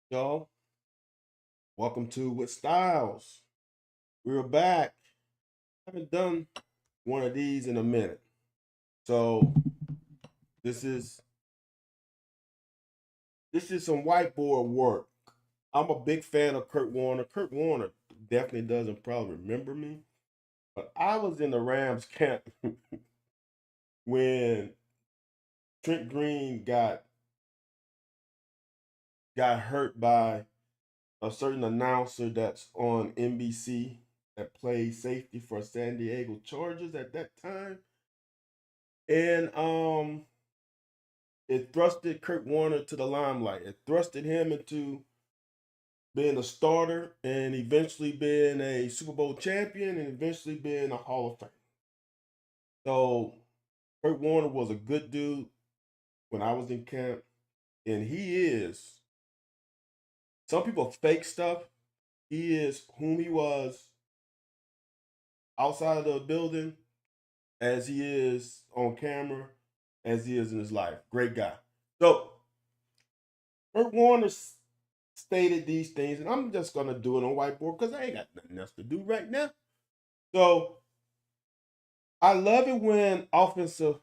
Y'all, welcome to With Styles. We're back. Haven't done one of these in a minute. So this is this is some whiteboard work. I'm a big fan of Kurt Warner. Kurt Warner definitely doesn't probably remember me, but I was in the Rams camp when Trent Green got hurt by a certain announcer that's on NBC that played safety for San Diego Chargers at that time. And it thrusted Kurt Warner to the limelight. It thrusted him into being a starter and eventually being a Super Bowl champion and eventually being a Hall of Fame. So Kurt Warner was a good dude when I was in camp, and he is. Some people fake stuff. He is whom he was outside of the building, as he is on camera, as he is in his life. Great guy. So Kurt Warner stated these things, and I'm just gonna do it on whiteboard because I ain't got nothing else to do right now. So I love it when offensive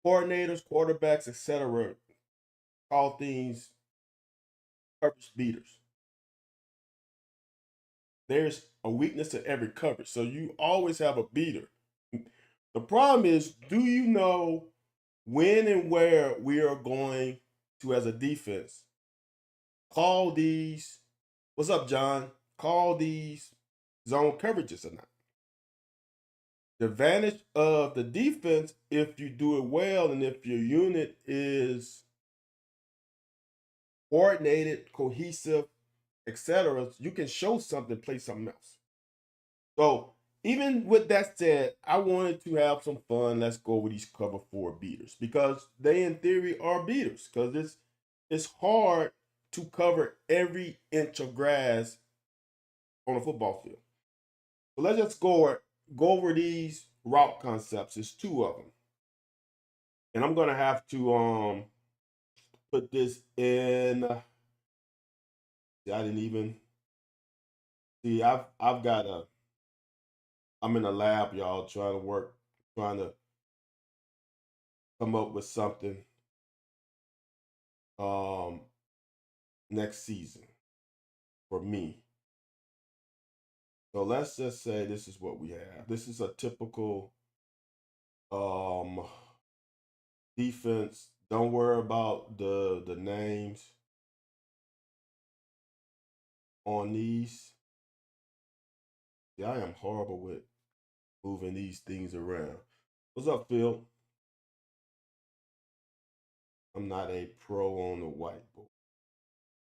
coordinators, quarterbacks, etc., call things coverage beaters. There's a weakness to every coverage, so you always have a beater. The problem is, do you know when and where we are going to, as a defense, call these? What's up, John? Call these zone coverages or not? The advantage of the defense, if you do it well and if your unit is coordinated, cohesive, etc., you can show something, play something else. So even with that said, I wanted to have some fun. Let's go with these cover four beaters because they, in theory, are beaters because it's hard to cover every inch of grass on a football field. So let's just go over these route concepts. There's two of them, and I'm gonna have to put this in. I didn't even see. I've got a. I'm in a lab, y'all, trying to work, trying to come up with something um next season for me. So let's just say this is what we have. This is a typical um defense. Don't worry about the names on these. Yeah, I am horrible with moving these things around. What's up, Phil? I'm not a pro on the whiteboard.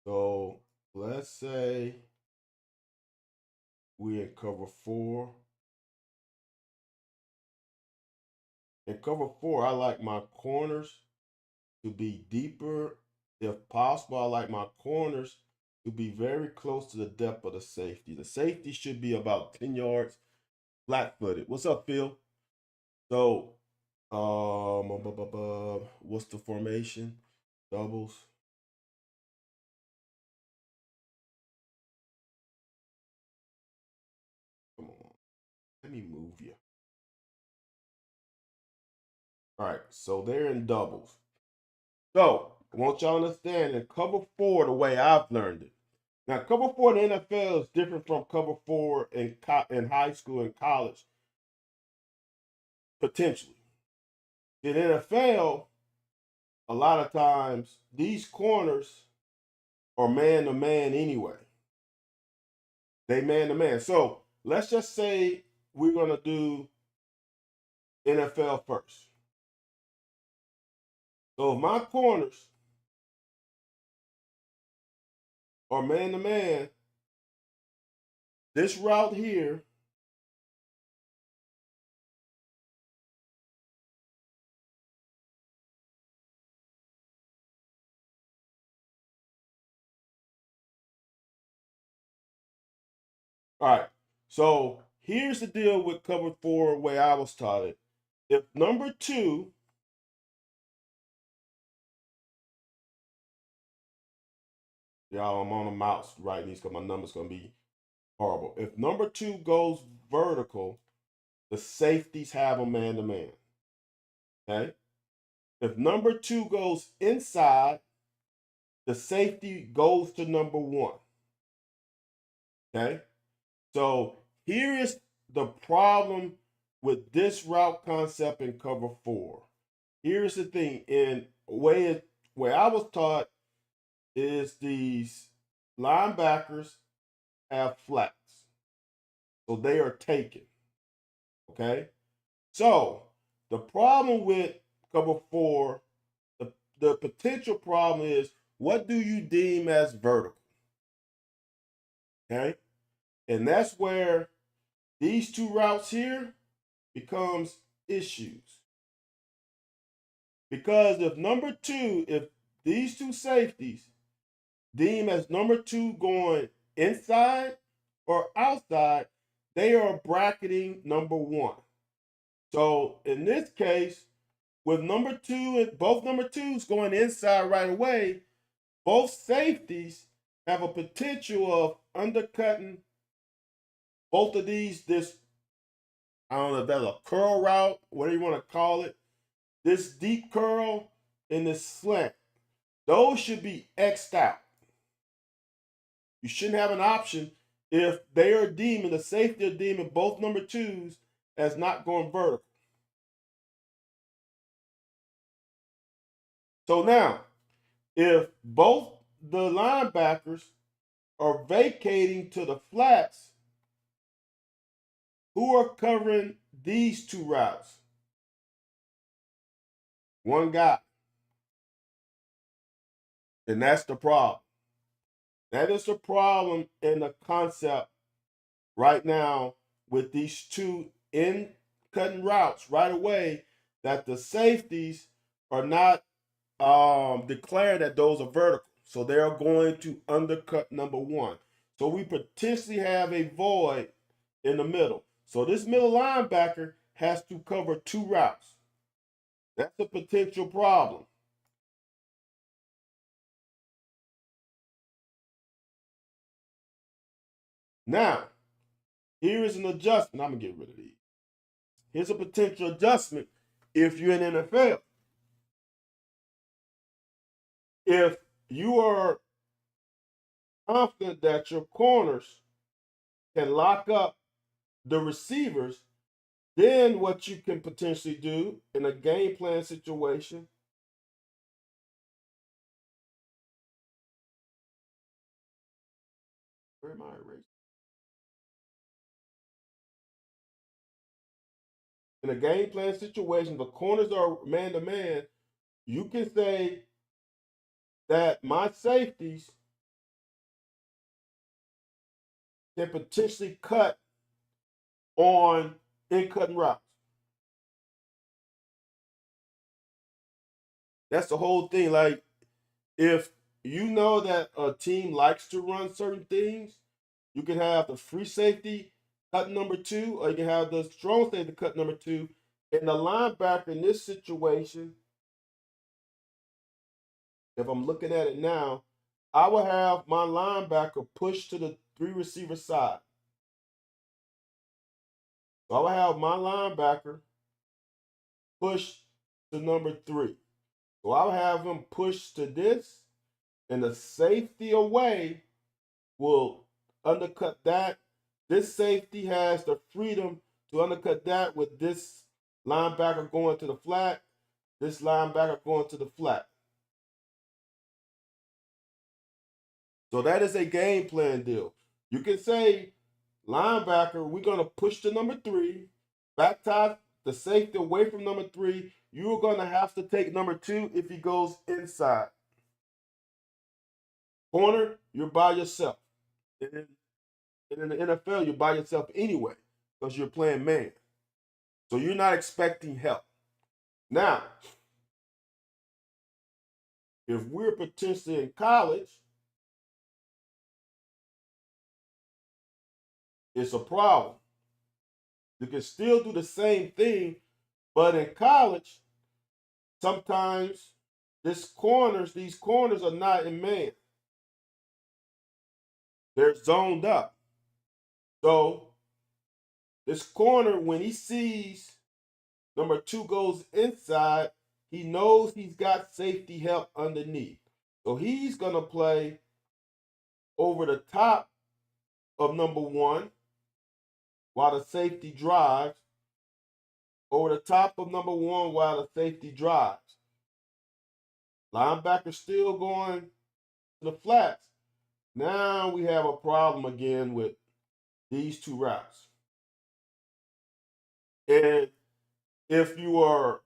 So let's say we in cover four. In cover four, I like my corners to be deeper. If possible, I like my corners to be very close to the depth of the safety. The safety should be about 10 yards flat footed. What's up, Phil? So, what's the formation? Doubles. Come on. Let me move you. All right. So they're in doubles. So I want y'all to understand in cover four the way I've learned it. Now, cover four in the NFL is different from cover four in high school and college, potentially. In NFL, a lot of times these corners are man to man anyway. They man to man. So let's just say we're going to do NFL first. So if my corners are man to man, this route here, all right. So here's the deal with cover four, way I was taught it. If number two Y'all, I'm on the mouse writing these because my number's going to be horrible. If number 2 goes vertical, the safeties have a man-to-man. Okay? If number 2 goes inside, the safety goes to number 1. Okay? So here is the problem with this route concept in cover 4. Here's the thing. In where I was taught is these linebackers have flats. So they are taken. Okay? So the problem with cover 4, the potential problem is, what do you deem as vertical? Okay? And that's where these 2 routes here becomes issues. Because if these 2 safeties deem as number 2 going inside or outside, they are bracketing number 1. So in this case, with number 2 and both number 2s going inside right away, both safeties have a potential of undercutting both of these. I don't know if that's a curl route, whatever you want to call it, this deep curl and this slant. Those should be X'd out. You shouldn't have an option if they are deeming, the safety are deeming both number 2s as not going vertical. So now, if both the linebackers are vacating to the flats, who are covering these 2 routes? One guy. And that's the problem. That is the problem in the concept right now with these 2 in cutting routes right away, that the safeties are not declared that those are vertical. So they are going to undercut number 1. So we potentially have a void in the middle. So this middle linebacker has to cover 2 routes. That's a potential problem. Now, here is an adjustment. I'm going to get rid of these. Here's a potential adjustment if you're in NFL. If you are confident that your corners can lock up the receivers, then what you can potentially do in a game plan situation, where am I erasing? In a game plan situation, the corners are man to man, you can say that my safeties can potentially cut on in cutting routes. That's the whole thing. Like, if you know that a team likes to run certain things, you can have the free safety cut number 2, or you can have the strong safety cut number 2. And the linebacker in this situation, if I'm looking at it now, I will have my linebacker push to the 3 receiver side. So I will have my linebacker push to number 3. So I'll have him push to this, and the safety away will undercut that. This safety has the freedom to undercut that with this linebacker going to the flat, this linebacker going to the flat. So that is a game plan deal. You can say, linebacker, we're going to push to number 3, back tie the safety away from number 3. You're going to have to take number 2 if he goes inside. Corner, you're by yourself. And in the NFL, you're by yourself anyway because you're playing man. So you're not expecting help. Now, if we're potentially in college, it's a problem. You can still do the same thing, but in college, sometimes these corners are not in man. they're zoned up. So this corner, when he sees number 2 goes inside, he knows he's got safety help underneath. So he's going to play over the top of number 1 while the safety drives. Over the top of number 1 while the safety drives. Linebacker still going to the flats. Now we have a problem again with these 2 routes. And if you are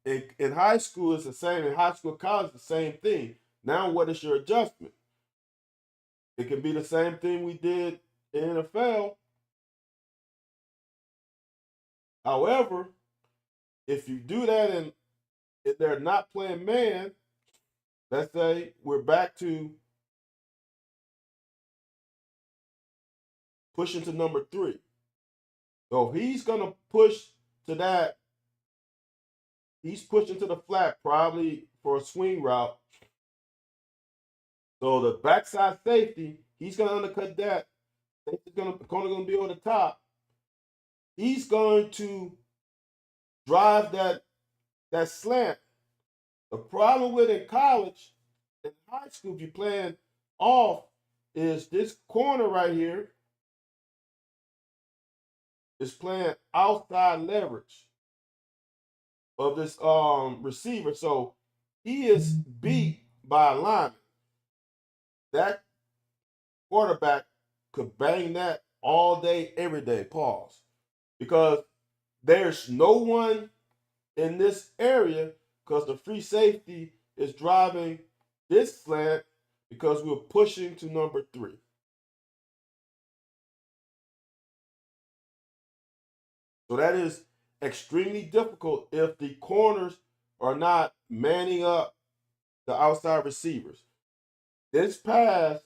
in high school, it's the same. In high school, college, the same thing. Now, what is your adjustment? It can be the same thing we did in NFL. However, if you do that and if they're not playing man, let's say we're back to pushing to number 3. So if he's going to push to that, he's pushing to the flat probably for a swing route. So the backside safety, he's going to undercut that. The corner going to be on the top. He's going to drive that slant. The problem with in college, in high school, if you're playing off, is this corner right here is playing outside leverage of this receiver. So he is beat by a lineman. That quarterback could bang that all day, every day, pause. Because there's no one in this area because the free safety is driving this slant because we're pushing to number 3. So that is extremely difficult if the corners are not manning up the outside receivers. This pass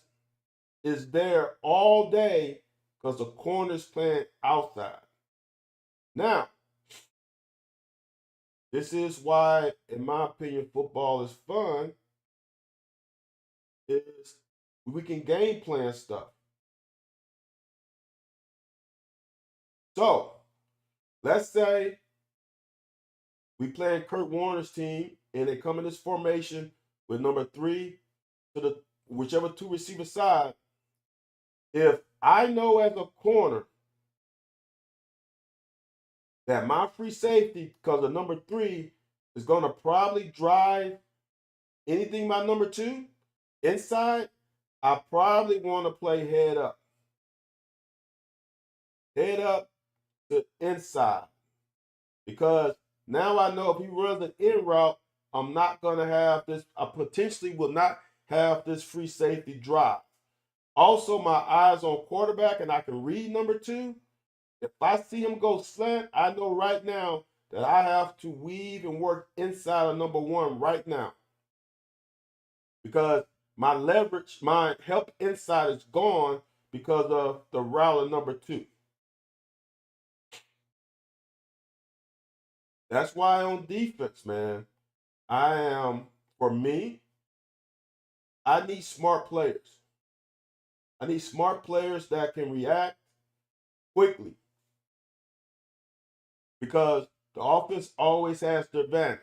is there all day because the corner's playing outside. Now, this is why, in my opinion, football is fun, is we can game plan stuff. So, let's say we play Kurt Warner's team and they come in this formation with number 3 to the whichever 2 receiver side. If I know as a corner that my free safety, because of number 3, is going to probably drive anything by number 2 inside, I probably want to play head up. Head up to inside. Because now I know if he runs an in route, I'm not going to have this, I potentially will not have this free safety drive. Also, my eyes on quarterback and I can read number 2. If I see him go slant, I know right now that I have to weave and work inside of number 1 right now. Because my leverage, my help inside is gone because of the route of number 2. That's why on defense, man, for me, I need smart players. I need smart players that can react quickly. Because the offense always has the advantage.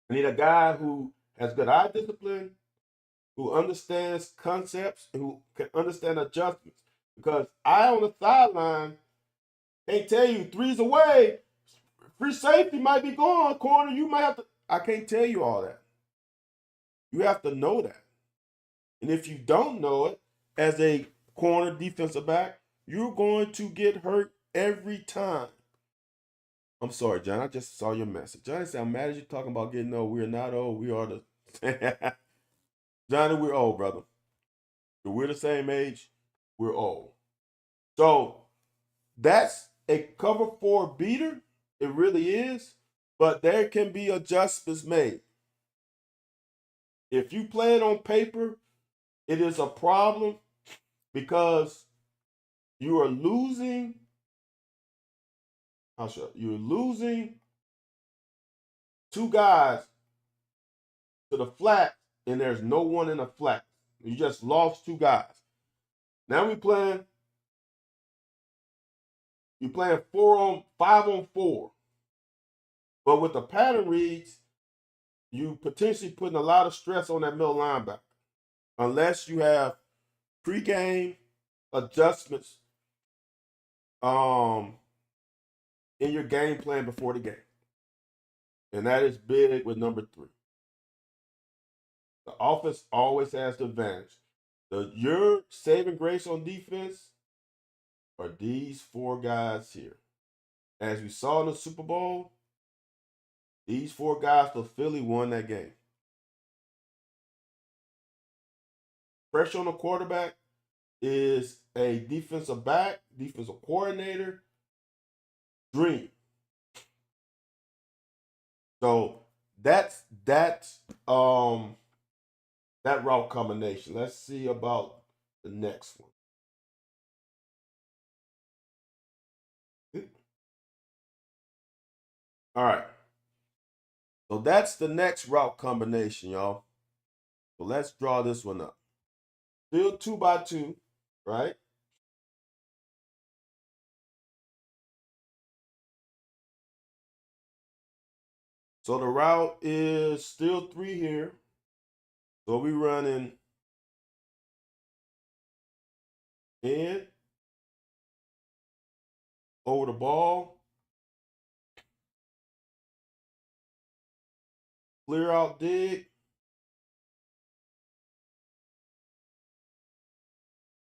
I need a guy who has good eye discipline, who understands concepts, and who can understand adjustments. Because I on the sideline can't tell you 3's away, free safety might be gone, corner, you might have to. I can't tell you all that. You have to know that. And if you don't know it, as a corner defensive back, you're going to get hurt every time. I'm sorry, John. I just saw your message. Johnny said, I'm mad at you talking about getting old. We're not old. We are the. Johnny, we're old, brother. If we're the same age, we're old. So that's a cover 4 beater. It really is. But there can be adjustments made. If you play it on paper, it is a problem because you are losing. You're losing 2 guys to the flat, and there's no one in the flat. You just lost 2 guys. Now you playing 5-on-4. But with the pattern reads, you potentially putting a lot of stress on that middle linebacker unless you have pre-game adjustments in your game plan before the game. And that is big with number 3. The offense always has the advantage. Your saving grace on defense are these 4 guys here. As we saw in the Super Bowl, these 4 guys for Philly won that game. Pressure on the quarterback is a defensive back, defensive coordinator dream. So that's that route combination. Let's see about the next one. All right. So that's the next route combination, y'all. So let's draw this one up. Still 2x2, right? So the route is still 3 here. So we running in, over the ball, clear out dig.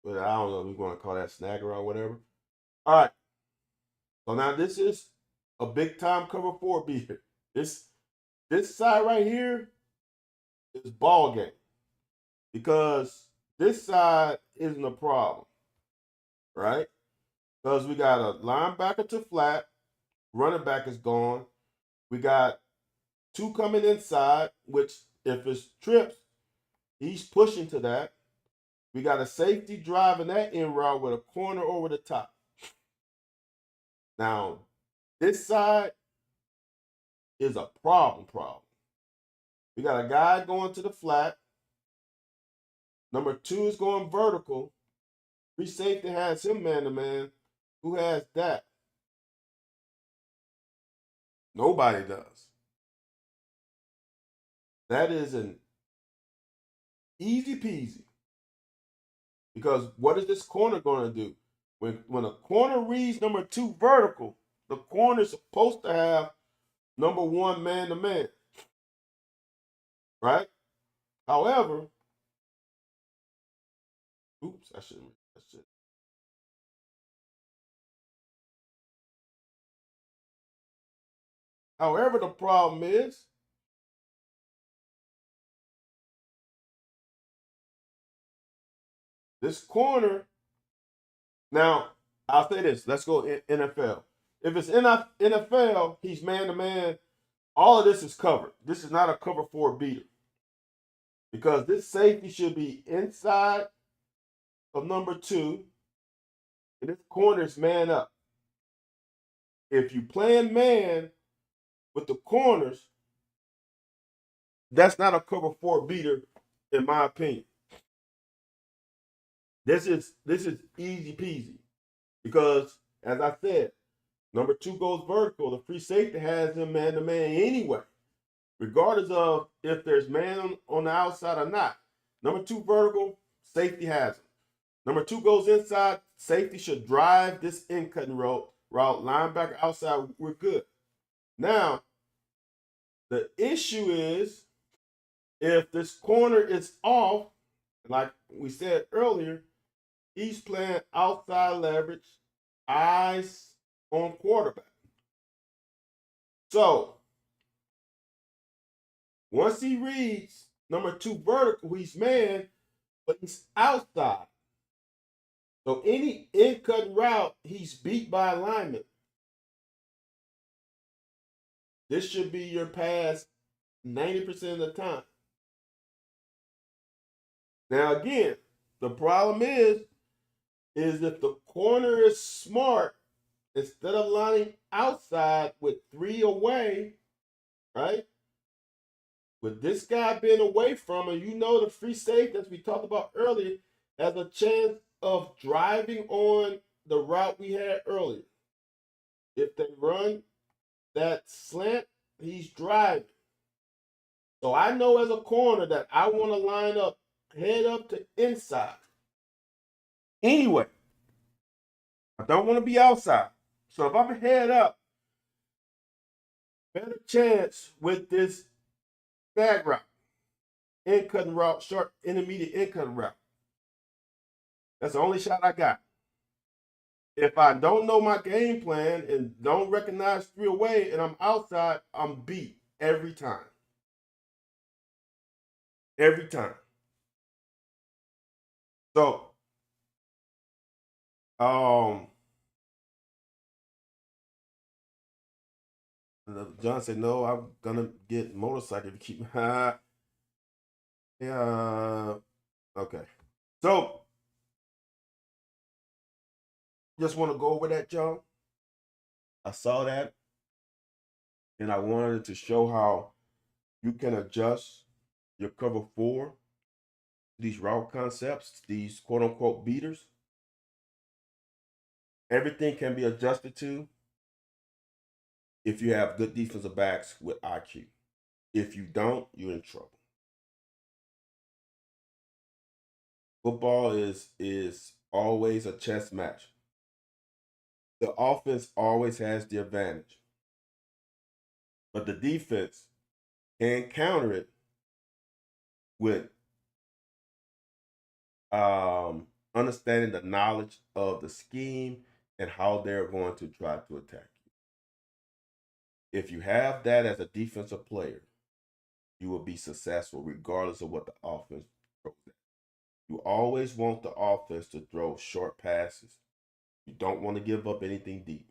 But I don't know if we're going to call that snagger or whatever. All right. So now this is a big time cover 4 beater. This side right here is ball game because this side isn't a problem, right? Because we got a linebacker to flat, running back is gone. We got 2 coming inside, which if it's trips, he's pushing to that. We got a safety driving that in route with a corner over the top. Now, this side is a problem. We got a guy going to the flat. Number 2 is going vertical. Free safety has him man-to-man. Who has that? Nobody does. That is an easy peasy. Because what is this corner going to do? When a corner reads number 2 vertical, the corner is supposed to have number 1 man-to-man. Right? However, oops, I shouldn't. However, the problem is this corner. Now, I'll say this. Let's go NFL. If it's NFL, he's man-to-man. All of this is covered. This is not a cover 4 beater. Because this safety should be inside of number 2. And this corner is man up. If you plan man with the corners, that's not a cover 4 beater, in my opinion. This is easy peasy. Because, as I said, number 2 goes vertical. The free safety has him man-to-man anyway, regardless of if there's man on the outside or not. Number 2 vertical, safety has him. Number 2 goes inside. Safety should drive this in-cutting route. Linebacker outside, we're good. Now, the issue is if this corner is off, like we said earlier, he's playing outside leverage, eyes on quarterback. So, once he reads number 2 vertical, he's man, but he's outside. So any in-cut route, he's beat by alignment. This should be your pass 90% of the time. Now again, the problem is if the corner is smart, instead of lining outside with 3 away, right? With this guy being away from him, you know the free safety, as we talked about earlier, has a chance of driving on the route we had earlier. If they run that slant, he's driving. So I know as a corner that I want to line up, head up to inside. Anyway, I don't want to be outside. So if I'm head up, better chance with this bag route, in cutting route, short, intermediate in cutting route. That's the only shot I got. If I don't know my game plan and don't recognize 3 away and I'm outside, I'm beat every time. Every time. So, John said, no, I'm gonna get motorcycle to keep my yeah. Okay. So just want to go over that, John. I saw that and I wanted to show how you can adjust your cover 4, these route concepts, these quote unquote beaters. Everything can be adjusted to if you have good defensive backs with IQ. If you don't, you're in trouble. Football is always a chess match. The offense always has the advantage, but the defense can counter it with understanding the knowledge of the scheme and how they're going to try to attack you. If you have that as a defensive player, you will be successful regardless of what the offense throws at. You always want the offense to throw short passes. You don't want to give up anything deep.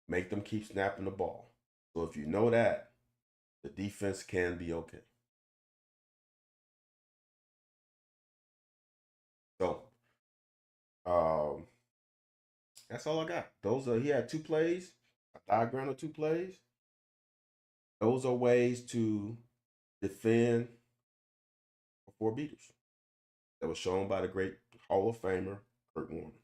Make them keep snapping the ball. So if you know that, the defense can be okay. So that's all I got. He had 2 plays, a diagram of 2 plays. Those are ways to defend 4 beaters. That was shown by the great Hall of Famer Kurt Warner.